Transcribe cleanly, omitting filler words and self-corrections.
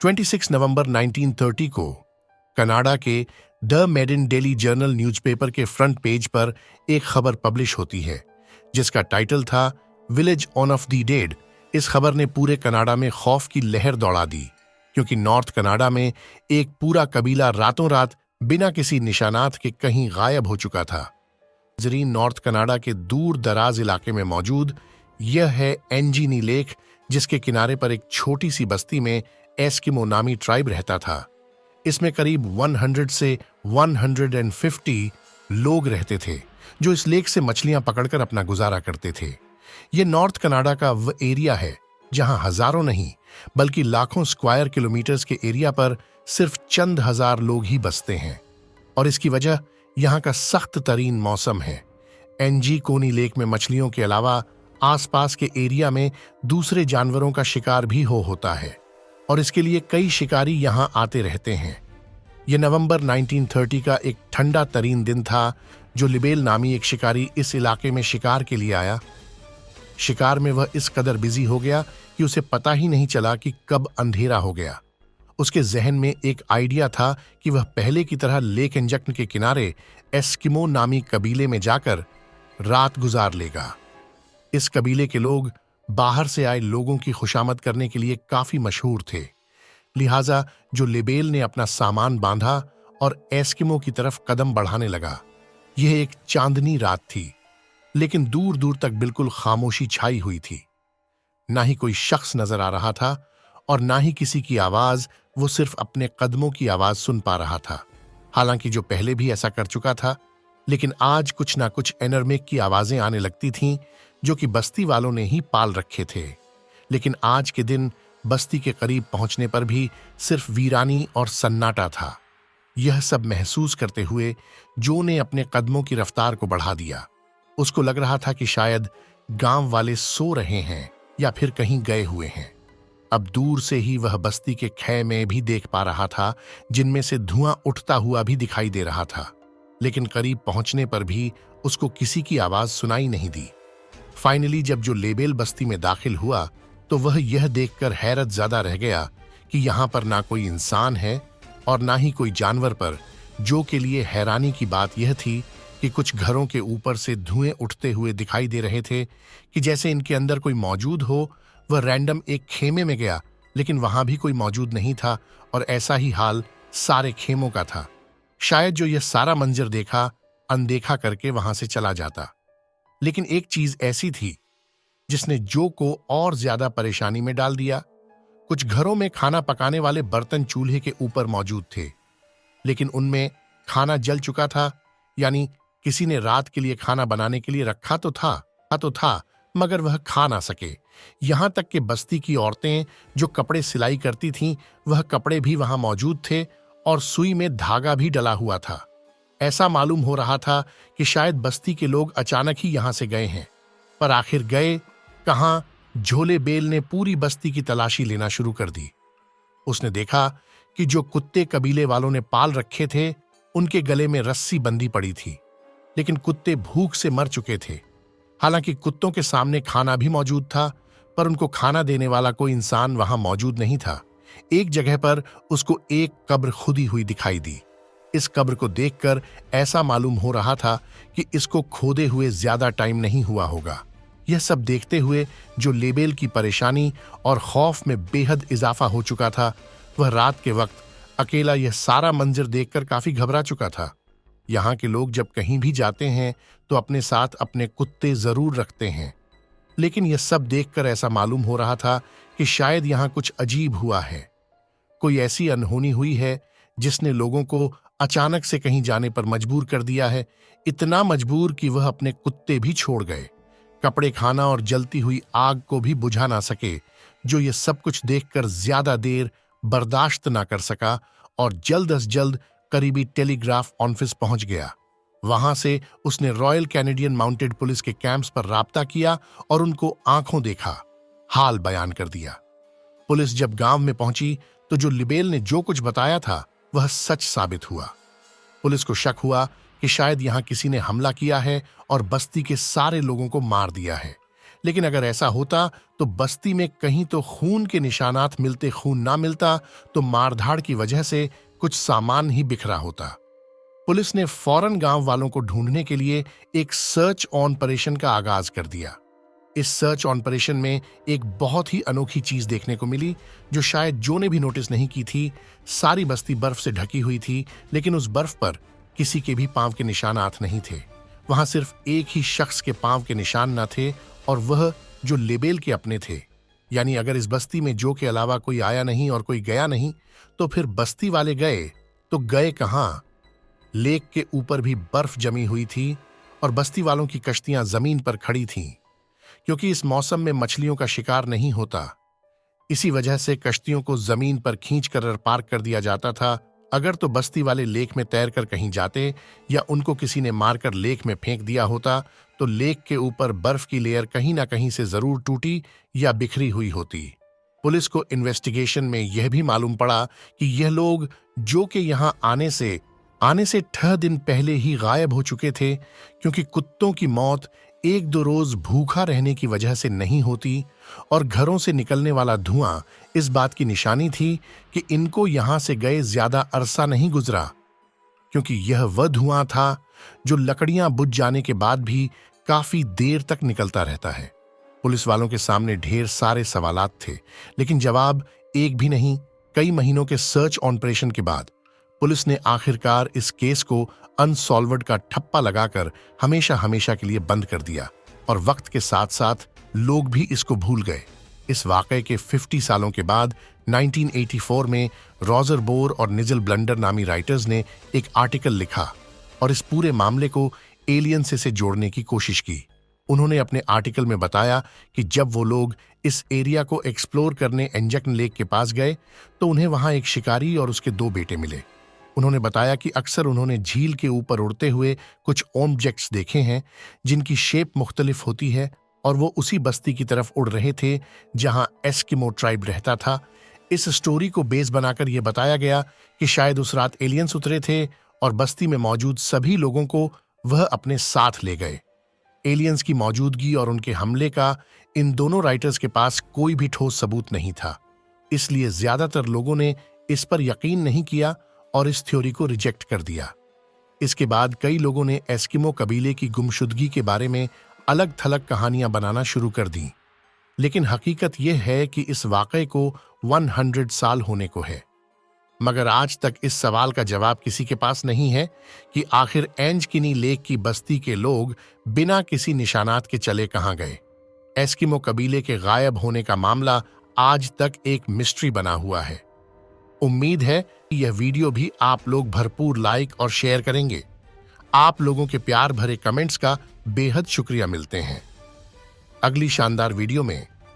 26 नवंबर 1930 को कनाडा के the मेडिन daily journal newspaper के फ्रंट पेज पर एक खबर पब्लिश होती है जिसका टाइटल था village on off the dead. इस खबर ने पूरे कनाडा में खौफ की लहर दौड़ा दी क्योंकि नॉर्थ कनाडा में एक पूरा कबीला रातों रात बिना किसी निशानात के कहीं गायब हो चुका था। जरीन नॉर्थ कनाडा के दूर दराज इलाके में मौजूद यह है एंजीनी लेक, जिसके किनारे पर एक छोटी सी बस्ती में एस्किमो नामी ट्राइब रहता था। इसमें करीब 100 से 150 लोग रहते थे जो इस लेक से मछलियां पकड़कर अपना गुजारा करते थे। यह नॉर्थ कनाडा का वह एरिया है जहां हजारों नहीं बल्कि लाखों स्क्वायर किलोमीटर्स के एरिया पर सिर्फ चंद हजार लोग ही बसते हैं और इसकी वजह यहाँ का सख्त तरीन मौसम है। एनजी कोनी लेक में मछलियों के अलावा आसपास के एरिया में दूसरे जानवरों का शिकार भी होता है और इसके लिए कई शिकारी यहाँ आते रहते हैं। यह नवंबर 1930 का एक ठंडा तरीन दिन था जो लिबेल नामी एक शिकारी इस इलाके में शिकार के लिए आया। शिकार में वह इस कदर बिजी हो गया कि उसे पता ही नहीं चला कि कब अंधेरा हो गया। उसके जहन में एक आइडिया था कि वह पहले की तरह लेक एंजक्न के किनारे एस्किमो नामी कबीले में जाकर रात गुजार लेगा। इस कबीले के लोग बाहर से आए लोगों की खुशामद करने के लिए काफी मशहूर थे, लिहाजा जो लिबेल ने अपना सामान बांधा और एस्किमो की तरफ कदम बढ़ाने लगा। यह एक चांदनी रात थी, लेकिन दूर दूर तक बिल्कुल खामोशी छाई हुई थी। ना ही कोई शख्स नजर आ रहा था और ना ही किसी की आवाज। वो सिर्फ अपने कदमों की आवाज सुन पा रहा था। हालांकि जो पहले भी ऐसा कर चुका था, लेकिन आज कुछ ना कुछ एनर्मेक की आवाजें आने लगती थीं जो कि बस्ती वालों ने ही पाल रखे थे। लेकिन आज के दिन बस्ती के करीब पहुंचने पर भी सिर्फ वीरानी और सन्नाटा था। यह सब महसूस करते हुए जो ने अपने कदमों की रफ्तार को बढ़ा दिया। उसको लग रहा था कि शायद गांव वाले सो रहे हैं या फिर कहीं गए हुए हैं। अब दूर से ही वह बस्ती के खैमे भी देख पा रहा था जिनमें से धुआं उठता हुआ भी दिखाई दे रहा था, लेकिन करीब पहुंचने पर भी उसको किसी की आवाज सुनाई नहीं दी। फाइनली जब जो लेबेल बस्ती में दाखिल हुआ तो वह यह देखकर हैरत ज़्यादा रह गया कि यहाँ पर ना कोई इंसान है और ना ही कोई जानवर। पर जो के लिए हैरानी की बात यह थी कि कुछ घरों के ऊपर से धुएं उठते हुए दिखाई दे रहे थे कि जैसे इनके अंदर कोई मौजूद हो। वह रैंडम एक खेमे में गया, लेकिन वहां भी कोई मौजूद नहीं था और ऐसा ही हाल सारे खेमों का था। शायद जो यह सारा मंजर देखा अनदेखा करके वहां से चला जाता, लेकिन एक चीज ऐसी थी जिसने जो को और ज्यादा परेशानी में डाल दिया। कुछ घरों में खाना पकाने वाले बर्तन चूल्हे के ऊपर मौजूद थे, लेकिन उनमें खाना जल चुका था, यानी किसी ने रात के लिए खाना बनाने के लिए रखा तो था मगर वह खा ना सके। यहां तक कि बस्ती की औरतें जो कपड़े सिलाई करती थीं, वह कपड़े भी वहां मौजूद थे और सुई में धागा भी डला हुआ था। ऐसा मालूम हो रहा था कि शायद बस्ती के लोग अचानक ही यहां से गए हैं, पर आखिर गए कहां? झोले बेल ने पूरी बस्ती की तलाशी लेना शुरू कर दी। उसने देखा कि जो कुत्ते कबीले वालों ने पाल रखे थे उनके गले में रस्सी बंधी पड़ी थी, लेकिन कुत्ते भूख से मर चुके थे। हालांकि कुत्तों के सामने खाना भी मौजूद था, पर उनको खाना देने वाला कोई इंसान वहां मौजूद नहीं था। एक जगह पर उसको एक कब्र खुदी हुई दिखाई दी। इस कब्र को देखकर ऐसा मालूम हो रहा था कि इसको खोदे हुए ज्यादा टाइम नहीं हुआ होगा। यह सब देखते हुए जो लेबेल की परेशानी और खौफ में बेहद इजाफा हो चुका था, वह रात के वक्त अकेला यह सारा मंजर देखकर काफी घबरा चुका था। यहाँ के लोग जब कहीं भी जाते हैं तो अपने साथ अपने कुत्ते जरूर रखते हैं, लेकिन यह सब देखकर ऐसा मालूम हो रहा था कि शायद यहाँ कुछ अजीब हुआ है। कोई ऐसी अनहोनी हुई है जिसने लोगों को अचानक से कहीं जाने पर मजबूर कर दिया है, इतना मजबूर कि वह अपने कुत्ते भी छोड़ गए। कपड़े, खाना और जलती हुई आग को भी बुझा ना सके। जो ये सब कुछ देखकर ज्यादा देर बर्दाश्त ना कर सका और जल्द अज जल्द करीबी टेलीग्राफ ऑफिस पहुंच गया। वहां से उसने रॉयल कैनेडियन माउंटेड पुलिस के कैंप्स पर राब्ता किया और उनको आंखों देखा हाल बयान कर दिया। पुलिस जब गांव में पहुंची तो जो लिबेल ने जो कुछ बताया था वह सच साबित हुआ। पुलिस को शक हुआ कि शायद यहां किसी ने हमला किया है और बस्ती के सारे लोगों को मार दिया है, लेकिन अगर ऐसा होता तो बस्ती में कहीं तो खून के निशानात मिलते, खून ना मिलता तो मारधाड़ की वजह से कुछ सामान ही बिखरा होता। पुलिस ने फौरन गांव वालों को ढूंढने के लिए एक सर्च ऑपरेशन का आगाज कर दिया। इस सर्च ऑपरेशन में एक बहुत ही अनोखी चीज देखने को मिली जो शायद जो ने भी नोटिस नहीं की थी। सारी बस्ती बर्फ से ढकी हुई थी, लेकिन उस बर्फ पर किसी के भी पांव के निशानात नहीं थे। वहां सिर्फ एक ही शख्स के पांव के निशान न थे, और वह जो लेबेल के अपने थे। यानी अगर इस बस्ती में जो के अलावा कोई आया नहीं और कोई गया नहीं, तो फिर बस्ती वाले गए तो गए कहां? लेक के ऊपर भी बर्फ जमी हुई थी और बस्ती वालों की कश्तियां जमीन पर खड़ी थीं, क्योंकि इस मौसम में मछलियों का शिकार नहीं होता। इसी वजह से कश्तियों को जमीन पर खींचकर पार्क कर दिया जाता था। अगर तो बस्ती वाले लेक में तैरकर कहीं जाते या उनको किसी ने मारकर लेक में फेंक दिया होता, तो लेक के ऊपर बर्फ की लेयर कहीं ना कहीं से जरूर टूटी या बिखरी हुई होती। पुलिस को इन्वेस्टिगेशन में यह भी मालूम पड़ा कि यह लोग जो के यहाँ आने से 6 दिन पहले ही गायब हो चुके थे, क्योंकि कुत्तों की मौत 1-2 रोज भूखा रहने की वजह से नहीं होती, और घरों से निकलने वाला धुआं इस बात की निशानी थी कि इनको यहां से गए ज्यादा अरसा नहीं गुजरा, क्योंकि यह वह धुआं था जो लकड़ियां बुझ जाने के बाद भी काफी देर तक निकलता रहता है। पुलिस वालों के सामने ढेर सारे सवालात थे, लेकिन जवाब एक भी नहीं। कई महीनों के सर्च ऑपरेशन के बाद पुलिस ने आखिरकार इस केस को अनसॉल्वड का ठप्पा लगाकर हमेशा हमेशा के लिए बंद कर दिया, और वक्त के साथ साथ लोग भी इसको भूल गए। इस वाकये के 50 सालों के बाद 1984 में रॉजर बोर और निजल ब्लंडर नामी राइटर्स ने एक आर्टिकल लिखा और इस पूरे मामले को एलियन से जोड़ने की कोशिश की। उन्होंने अपने आर्टिकल में बताया कि जब वो लोग इस एरिया को एक्सप्लोर करने एंजकन लेक के पास गए तो उन्हें वहां एक शिकारी और उसके 2 बेटे मिले। उन्होंने बताया कि अक्सर उन्होंने झील के ऊपर उड़ते हुए कुछ ऑब्जेक्ट्स देखे हैं जिनकी शेप मुख्तलिफ होती है, और वो उसी बस्ती की तरफ उड़ रहे थे जहां एस्किमो ट्राइब रहता था। इस स्टोरी को बेस बनाकर यह बताया गया कि शायद उस रात एलियंस उतरे थे और बस्ती में मौजूद सभी लोगों को वह अपने साथ ले गए। एलियंस की मौजूदगी और उनके हमले का इन दोनों राइटर्स के पास कोई भी ठोस सबूत नहीं था, इसलिए ज्यादातर लोगों ने इस पर यकीन नहीं किया और इस थ्योरी को रिजेक्ट कर दिया। इसके बाद कई लोगों ने एस्किमो कबीले की गुमशुदगी के बारे में अलग थलग कहानियां बनाना शुरू कर दी, लेकिन हकीकत यह है कि इस वाकये को 100 साल होने को है। मगर आज तक इस सवाल का जवाब किसी के पास नहीं है कि आखिर एंजकिनी लेक की बस्ती के लोग बिना किसी निशानात के चले कहां गए। एस्किमो कबीले के गायब होने का मामला आज तक एक मिस्ट्री बना हुआ है। उम्मीद है कि यह वीडियो भी आप लोग भरपूर लाइक और शेयर करेंगे। आप लोगों के प्यार भरे कमेंट्स का बेहद शुक्रिया। मिलते हैं अगली शानदार वीडियो में।